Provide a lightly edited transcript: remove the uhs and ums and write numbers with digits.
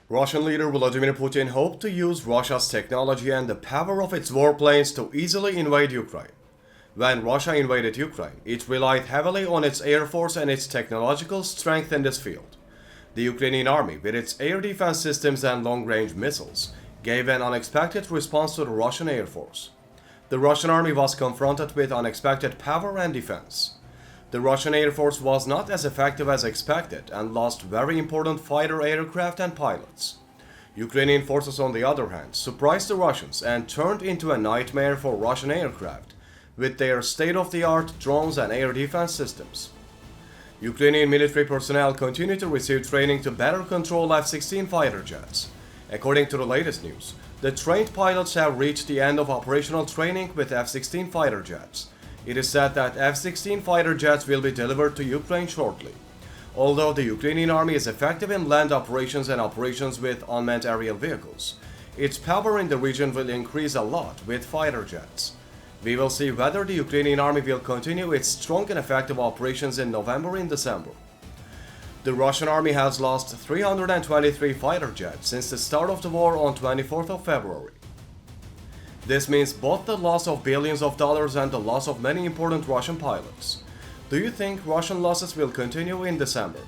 Russian leader Vladimir Putin hoped to use Russia's technology and the power of its warplanes to easily invade Ukraine. When Russia invaded Ukraine, it relied heavily on its air force and its technological strength in this field. The Ukrainian army, with its air defense systems and long-range missiles, gave an unexpected response to the Russian air force. The Russian army was confronted with unexpected power and defense. The Russian Air Force was not as effective as expected and lost very important fighter aircraft and pilots. Ukrainian forces, on the other hand, surprised the Russians and turned into a nightmare for Russian aircraft, with their state-of-the-art drones and air defense systems. Ukrainian military personnel continue to receive training to better control F-16 fighter jets. According to the latest news, the trained pilots have reached the end of operational training with F-16 fighter jets. It is said that F-16 fighter jets will be delivered to Ukraine shortly. Although the Ukrainian army is effective in land operations and operations with unmanned aerial vehicles, its power in the region will increase a lot with fighter jets. We will see whether the Ukrainian army will continue its strong and effective operations in November and December. The Russian army has lost 323 fighter jets since the start of the war on 24th of February. This means both the loss of billions of dollars and the loss of many important Russian pilots. Do you think Russian losses will continue in December?